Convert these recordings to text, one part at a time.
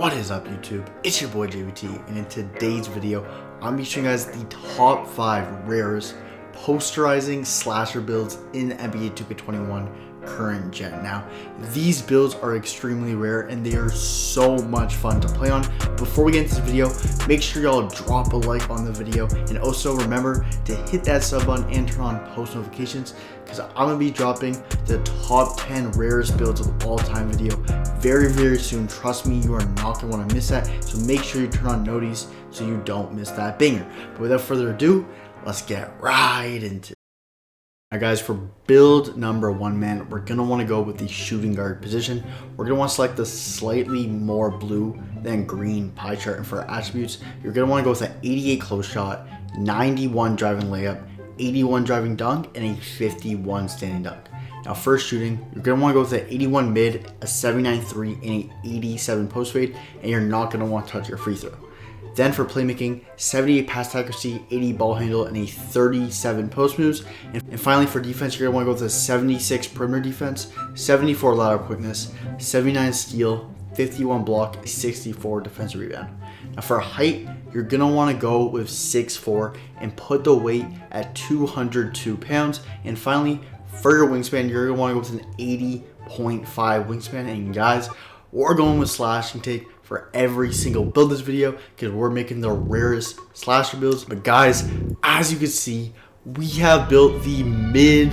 What is up, YouTube? It's your boy JBT, and in today's video I'm be showing you guys the top 5 rarest posterizing slasher builds in NBA 2K21 current gen. Now, these builds are extremely rare and they are so much fun to play on. Before we get into this video, make sure y'all drop a like on the video, and also remember to hit that sub button and turn on post notifications, because I'm gonna be dropping the top 10 rarest builds of all time video very soon. Trust me, you are not gonna want to miss that, so make sure you turn on noties so you don't miss that banger. But without further ado, let's get right into it. Now guys, for build number 1, man, we're going to want to go with the shooting guard position. We're going to want to select the slightly more blue than green pie chart, and for attributes, you're going to want to go with an 88 close shot, 91 driving layup, 81 driving dunk, and a 51 standing dunk. Now for shooting, you're going to want to go with an 81 mid, a 79 3, and an 87 post fade, and you're not going to want to touch your free throw. Then for playmaking, 78 pass accuracy, 80 ball handle, and a 37 post moves. And finally for defense, you're going to want to go with a 76 perimeter defense, 74 lateral quickness, 79 steal, 51 block, 64 defensive rebound. Now for height, you're going to want to go with 6'4" and put the weight at 202 pounds. And finally, for your wingspan, you're going to want to go with an 80.5 wingspan. And guys, we're going with slash and take for every single build this video, because we're making the rarest slasher builds. But guys, as you can see, we have built the mid-range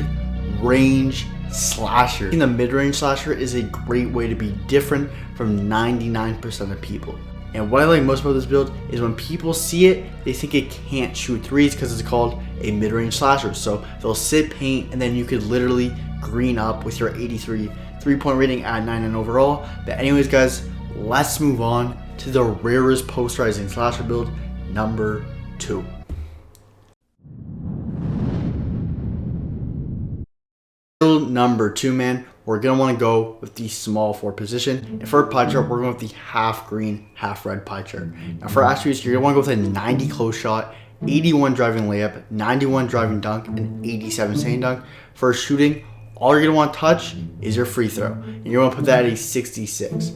slasher. And the mid-range slasher is a great way to be different from 99% of people. And what I like most about this build is when people see it, they think it can't shoot threes because it's called a mid-range slasher. So they'll sit paint, and then you could literally green up with your 83 3-point rating at 9 overall. But anyways guys, let's move on to the rarest posterizing slasher build, number 2. Build number 2, man, we're going to want to go with the small forward position. And for a pie chart, we're going with the half green, half red pie chart. Now for attributes, you're going to want to go with a 90 close shot, 81 driving layup, 91 driving dunk, and 87 standing dunk. For shooting, all you're going to want to touch is your free throw, and you're going to put that at a 66.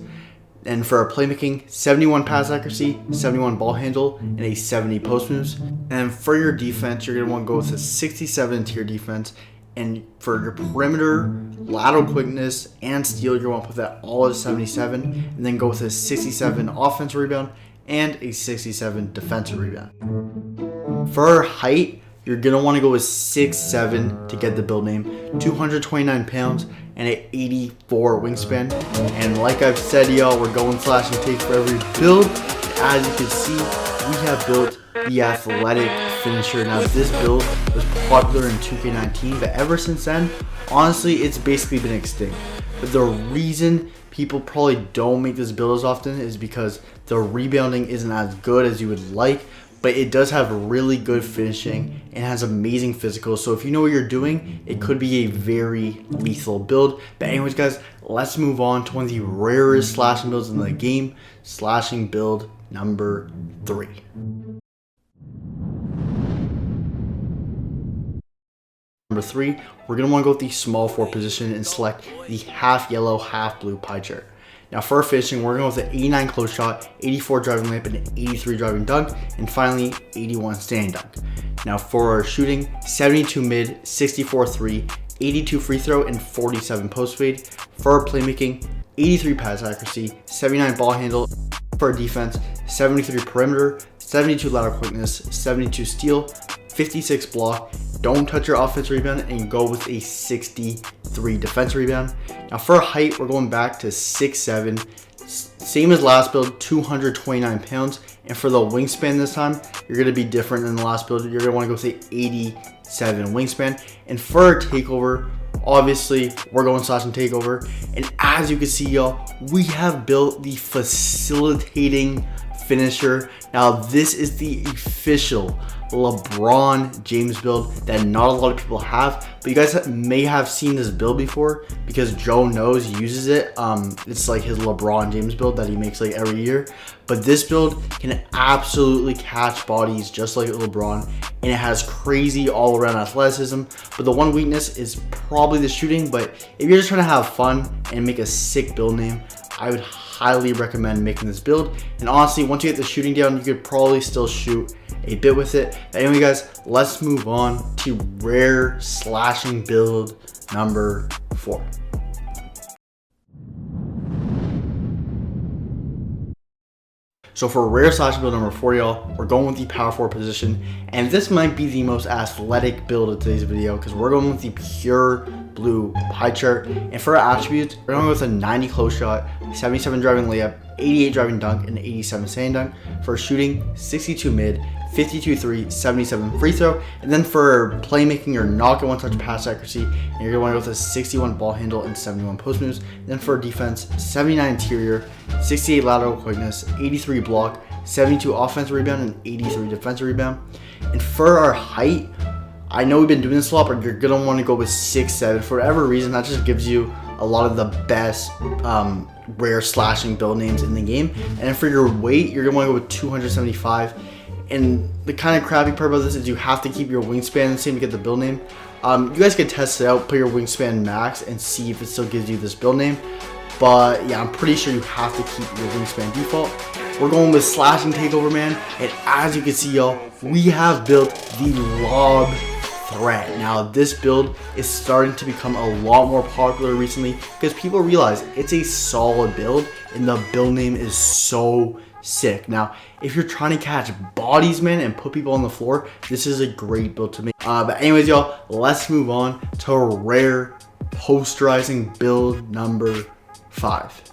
And for our playmaking, 71 pass accuracy, 71 ball handle, and a 70 post moves. And for your defense, you're going to want to go with a 67 interior defense. And for your perimeter, lateral quickness, and steal, you're going to put that all at 77. And then go with a 67 offensive rebound and a 67 defensive rebound. For our height, you're going to want to go with 6'7" to get the build name, 229 pounds, and an 84 wingspan. And like I've said, y'all, we're going slash and take for every build. As you can see, we have built the athletic finisher. Now this build was popular in 2K19, but ever since then, honestly, it's basically been extinct. But the reason people probably don't make this build as often is because the rebounding isn't as good as you would like, but it does have really good finishing and has amazing physical. So if you know what you're doing, it could be a very lethal build. But anyways guys, let's move on to one of the rarest slashing builds in the game, slashing build number 3. Number 3, we're going to want to go with the small forward position and select the half yellow, half blue pie chart. Now for our finishing, we're going with an 89 close shot, 84 driving layup, and an 83 driving dunk, and finally 81 standing dunk. Now for our shooting, 72 mid, 64 3, 82 free throw, and 47 post fade. For our playmaking, 83 pass accuracy, 79 ball handle. For our defense, 73 perimeter, 72 lateral quickness, 72 steal, 56 block. Don't touch your offensive rebound, and go with a 63 defensive rebound. Now for height, we're going back to 6'7", same as last build, 229 pounds. And for the wingspan this time, you're going to be different than the last build. You're going to want to go with a 87 wingspan. And for our takeover, obviously we're going slash and takeover. And as you can see, y'all, we have built the facilitating finisher. Now this is the official LeBron James build that not a lot of people have, but you guys may have seen this build before because Joe knows he uses it. It's like his LeBron James build that he makes like every year. But this build can absolutely catch bodies just like LeBron, and it has crazy all around athleticism. But the one weakness is probably the shooting. But if you're just trying to have fun and make a sick build name, I would highly recommend making this build. And honestly, once you get the shooting down, you could probably still shoot a bit with it. But anyway guys, let's move on to rare slashing build number 4. So for rare slashing build number 4, y'all, we're going with the power forward position, and this might be the most athletic build of today's video because we're going with the pure blue pie chart. And for our attributes, we're going with a 90 close shot, 77 driving layup, 88 driving dunk, and 87 sand dunk. For shooting, 62 mid, 52 3, 77 free throw. And then for playmaking, you're not going to touch pass accuracy, and you're going to go with a 61 ball handle and 71 post moves. Then for defense, 79 interior, 68 lateral quickness, 83 block, 72 offensive rebound, and 83 defensive rebound. And for our height, I know we've been doing this a lot, but you're going to want to go with 6'7". For whatever reason, that just gives you a lot of the best rare slashing build names in the game. And then for your weight, you're going to want to go with 275. And the kind of crappy part about this is you have to keep your wingspan the same to get the build name. You guys can test it out, put your wingspan max, and see if it still gives you this build name. But yeah, I'm pretty sure you have to keep your wingspan default. We're going with slashing takeover, man. And as you can see, y'all, we have built the lob threat. Now, this build is starting to become a lot more popular recently because people realize it's a solid build, and the build name is so sick. Now, if you're trying to catch bodies, man, and put people on the floor, this is a great build to make. But anyways, y'all, let's move on to rare posterizing build number 5.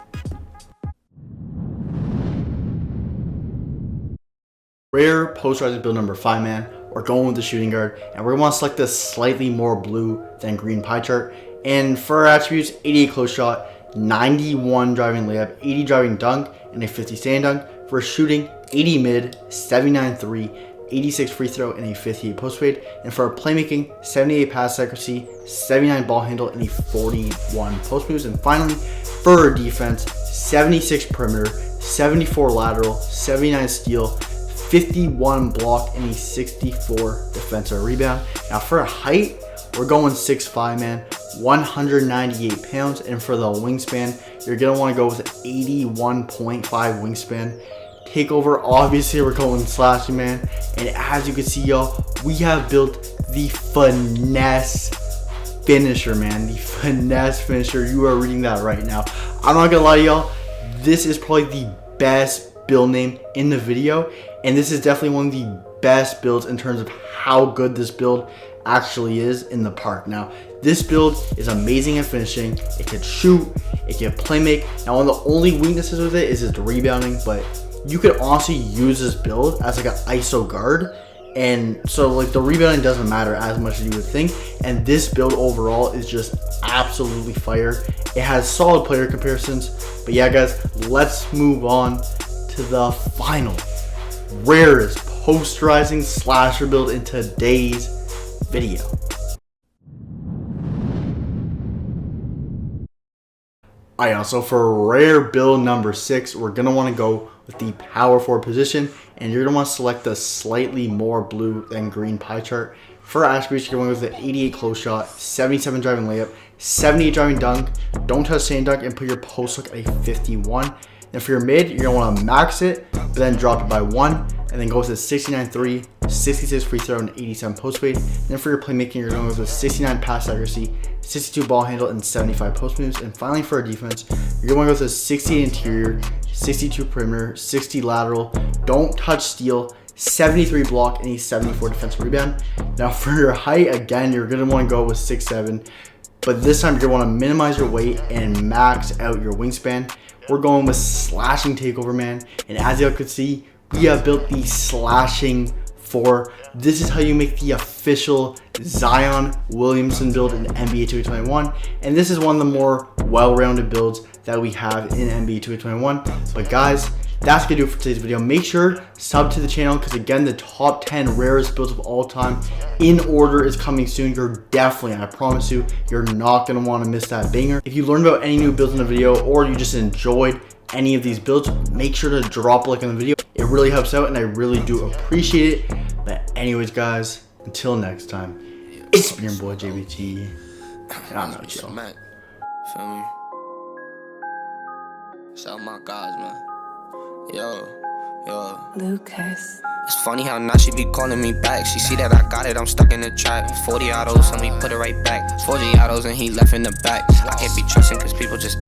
Rare posterizing build number 5, man. We're going with the shooting guard, and we're going to want to select this slightly more blue than green pie chart. And for our attributes, 88 close shot, 91 driving layup, 80 driving dunk, and a 50 stand dunk. For shooting, 80 mid, 79 3, 86 free throw, and a 58 post fade. And for our playmaking, 78 pass accuracy, 79 ball handle, and a 41 post moves. And finally, for our defense, 76 perimeter, 74 lateral, 79 steal, 51 block, and a 64 defensive rebound. Now for our height, we're going 6'5", man, 198 pounds. And for the wingspan, you're going to want to go with 81.5 wingspan. Takeover, obviously we're going slashing, man. And as you can see, y'all, we have built the finesse finisher, man. The finesse finisher. You are reading that right now. I'm not gonna lie to y'all, this is probably the best build name in the video, and this is definitely one of the best builds in terms of how good this build actually is in the park. Now, this build is amazing at finishing. It can shoot, it can play make. Now, one of the only weaknesses with it is its rebounding, but you could honestly use this build as like an ISO guard, and so like the rebounding doesn't matter as much as you would think. And this build overall is just absolutely fire. It has solid player comparisons. But yeah, guys, let's move on to the final rarest posterizing slasher build in today's video. Alright, also for rare build number 6, we're gonna want to go with the power forward position, and you're gonna want to select the slightly more blue than green pie chart. For attributes, you're going with the 88 close shot, 77 driving layup, 78 driving dunk, don't touch sand dunk, and put your post look at a 51. And for your mid, you're gonna want to max it, but then drop it by 1, and then go with a 69 3, 66 free throw, and 87 post fade. And then for your playmaking, you're going with a 69 pass accuracy, 62 ball handle, and 75 post moves. And finally, for our defense, you're going with a 68 interior, 62 perimeter, 60 lateral, don't touch steal, 73 block, and a 74 defensive rebound. Now for your height, again, you're gonna want to go with 6'7", but this time you're gonna want to minimize your weight and max out your wingspan. We're going with slashing takeover, man, and as you can see, we have built the slashing 4. This is how you make the official Zion Williamson build in NBA 2K21, and this is one of the more well-rounded builds that we have in NBA 2K21. But guys, that's gonna do it for today's video. Make sure sub to the channel, because again, the top 10 rarest builds of all time in order is coming soon. You're definitely, I promise you, you're not gonna want to miss that banger. If you learned about any new builds in the video, or you just enjoyed any of these builds, make sure to drop a like on the video. It really helps out, and I really do appreciate it. But anyways, guys, until next time, it's been your boy JBT, and I'm out, y'all. Oh my gosh, man. Yo. Lucas. It's funny how now she be calling me back. She see that I got it, I'm stuck in the trap. 40 autos and we put it right back. 40 autos and he left in the back. I can't be trusting cause people just